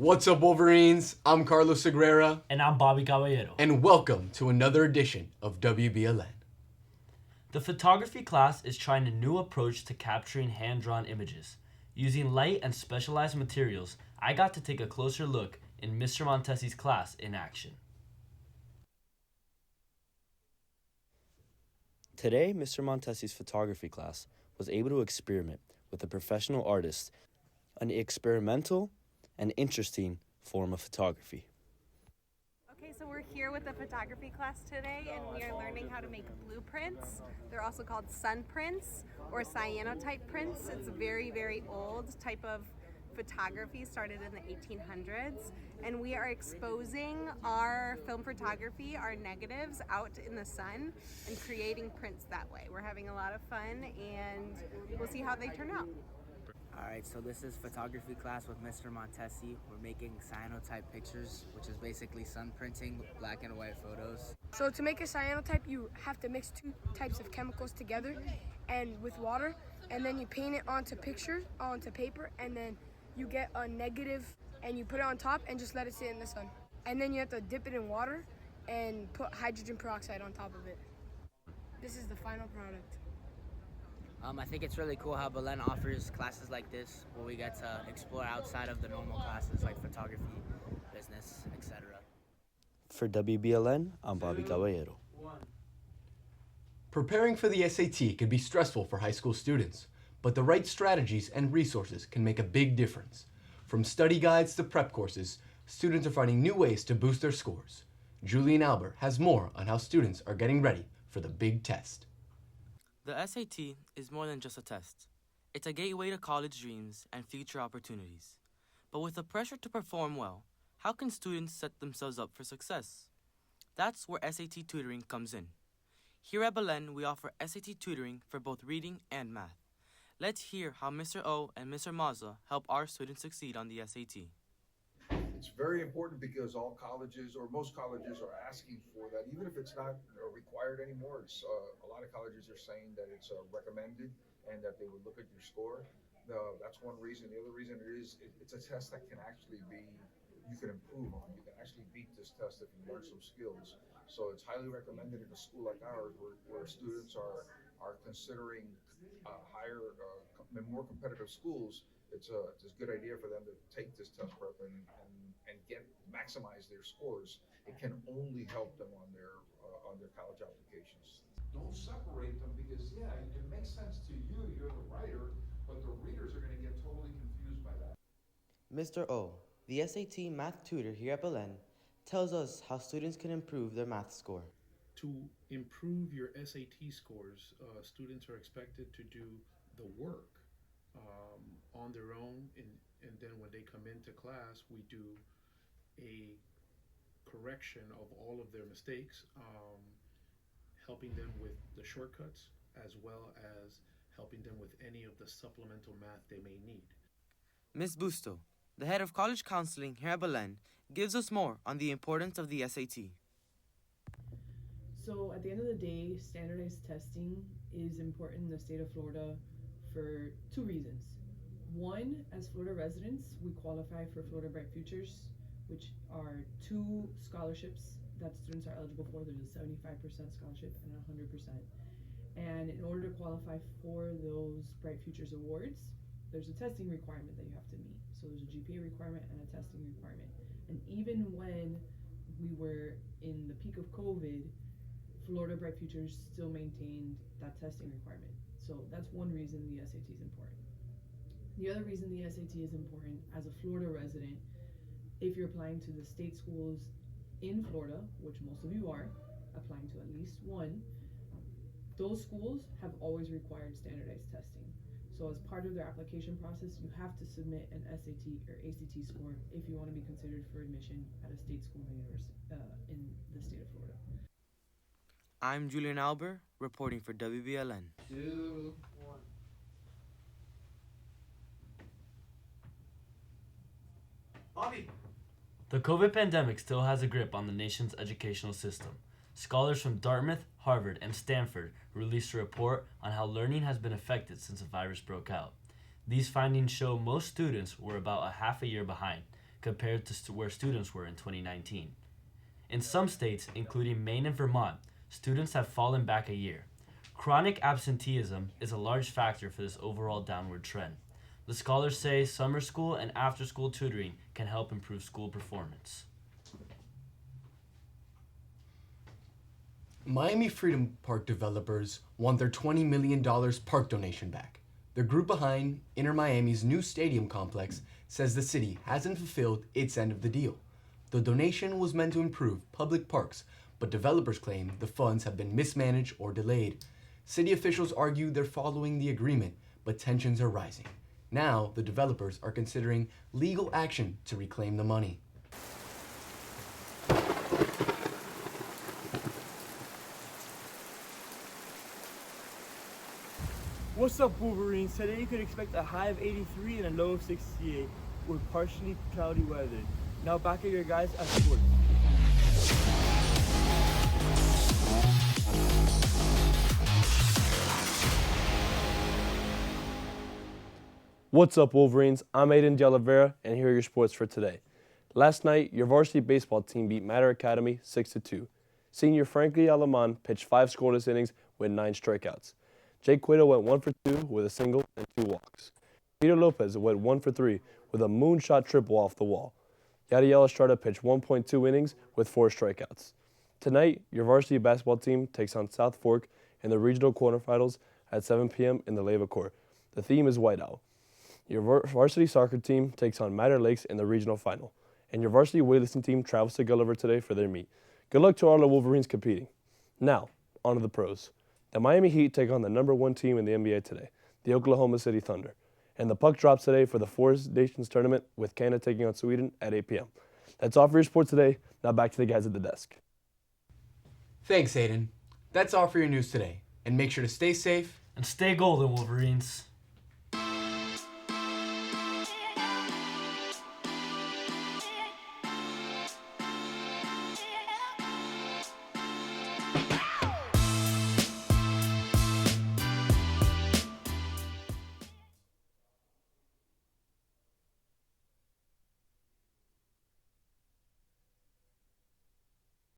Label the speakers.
Speaker 1: What's up, Wolverines? I'm Carlos Segrera.
Speaker 2: And I'm Bobby Caballero.
Speaker 1: And welcome to another edition of WBLN.
Speaker 2: The photography class is trying a new approach to capturing hand-drawn images. Using light and specialized materials, I got to take a closer look in Mr. Montesi's class in action.
Speaker 3: Today, Mr. Montesi's photography class was able to experiment with a professional artist, an experimental and interesting form of photography.
Speaker 4: Okay, so we're here with the photography class today, and we are learning how to make blueprints. They're also called sun prints or cyanotype prints. It's a very, very old type of photography, started in the 1800s, and we are exposing our film photography, our negatives, out in the sun and creating prints that way. We're having a lot of fun, and we'll see how they turn out.
Speaker 5: Alright, so this is photography class with Mr. Montesi. We're making cyanotype pictures, which is basically sun printing with black and white photos.
Speaker 6: So to make a cyanotype, you have to mix two types of chemicals together and with water, and then you paint it onto paper, and then you get a negative and you put it on top and just let it sit in the sun. And then you have to dip it in water and put hydrogen peroxide on top of it. This is the final product.
Speaker 5: I think it's really cool how Belen offers classes like this where we get to explore outside of the normal classes like photography, business, etc.
Speaker 3: For WBLN, I'm Bobby Caballero.
Speaker 1: Preparing for the SAT can be stressful for high school students, but the right strategies and resources can make a big difference. From study guides to prep courses, students are finding new ways to boost their scores. Julian Albert has more on how students are getting ready for the big test.
Speaker 7: The SAT is more than just a test. It's a gateway to college dreams and future opportunities. But with the pressure to perform well, how can students set themselves up for success? That's where SAT tutoring comes in. Here at Belen, we offer SAT tutoring for both reading and math. Let's hear how Mr. O and Mr. Mazza help our students succeed on the SAT.
Speaker 8: It's very important because all colleges, or most colleges, are asking for that. Even if it's not required anymore, it's, a lot of colleges are saying that it's recommended and that they would look at your score. That's one reason. The other reason it's a test that can actually you can improve on. You can actually beat this test if you learn some skills. So it's highly recommended in a school like ours where students are considering higher, more competitive schools. It's a good idea for them to take this test prep and maximize their scores. It can only help them on their college applications.
Speaker 9: Don't separate them because it makes sense to you, you're the writer, but the readers are going to get totally confused by that.
Speaker 10: Mr. O, the SAT math tutor here at Belen, tells us how students can improve their math score.
Speaker 11: To improve your SAT scores, students are expected to do the work on their own, and then when they come into class, we do a correction of all of their mistakes, helping them with the shortcuts as well as helping them with any of the supplemental math they may need.
Speaker 7: Ms. Busto, the head of college counseling here at Belen, gives us more on the importance of the SAT.
Speaker 12: So at the end of the day, standardized testing is important in the state of Florida for two reasons. One, as Florida residents, we qualify for Florida Bright Futures, which are two scholarships that students are eligible for. There's a 75% scholarship and a 100%. And in order to qualify for those Bright Futures awards, there's a testing requirement that you have to meet. So there's a GPA requirement and a testing requirement. And even when we were in the peak of COVID, Florida Bright Futures still maintained that testing requirement. So that's one reason the SAT is important. The other reason the SAT is important, as a Florida resident, if you're applying to the state schools in Florida, which most of you are, applying to at least one, those schools have always required standardized testing. So as part of their application process, you have to submit an SAT or ACT score if you want to be considered for admission at a state school in the state of Florida.
Speaker 7: I'm Julian Albert, reporting for WBLN.
Speaker 9: 2, 1.
Speaker 2: Bobby! The COVID pandemic still has a grip on the nation's educational system. Scholars from Dartmouth, Harvard, and Stanford released a report on how learning has been affected since the virus broke out. These findings show most students were about a half a year behind. compared to where students were in 2019. In some states, including Maine and Vermont, students have fallen back a year. Chronic absenteeism is a large factor for this overall downward trend. The scholars say summer school and after-school tutoring can help improve school performance.
Speaker 1: Miami Freedom Park developers want their $20 million park donation back. The group behind Inter Miami's new stadium complex says the city hasn't fulfilled its end of the deal. The donation was meant to improve public parks, but developers claim the funds have been mismanaged or delayed. City officials argue they're following the agreement, but tensions are rising. Now, the developers are considering legal action to reclaim the money.
Speaker 13: What's up, Wolverines? Today you could expect a high of 83 and a low of 68 with partially cloudy weather. Now back at your guys at sports.
Speaker 14: What's up, Wolverines? I'm Aiden De Oliveira, and here are your sports for today. Last night, your varsity baseball team beat Matter Academy 6-2. Senior Frankie Alaman pitched 5 scoreless innings with 9 strikeouts. Jake Cueto went 1 for 2 with a single and 2 walks. Peter Lopez went 1 for 3 with a moonshot triple off the wall. Yadiel Estrada pitched 1.2 innings with 4 strikeouts. Tonight, your varsity basketball team takes on South Fork in the regional quarterfinals at 7 p.m. in the Leva Court. The theme is Whiteout. Your varsity soccer team takes on Matter Lakes in the regional final. And your varsity weightlifting team travels to Gulliver today for their meet. Good luck to all the Wolverines competing. Now, on to the pros. The Miami Heat take on the #1 team in the NBA today, the Oklahoma City Thunder. And the puck drops today for the Four Nations tournament with Canada taking on Sweden at 8 p.m. That's all for your sports today. Now back to the guys at the desk.
Speaker 1: Thanks, Aiden. That's all for your news today. And make sure to stay safe
Speaker 2: and stay golden, Wolverines.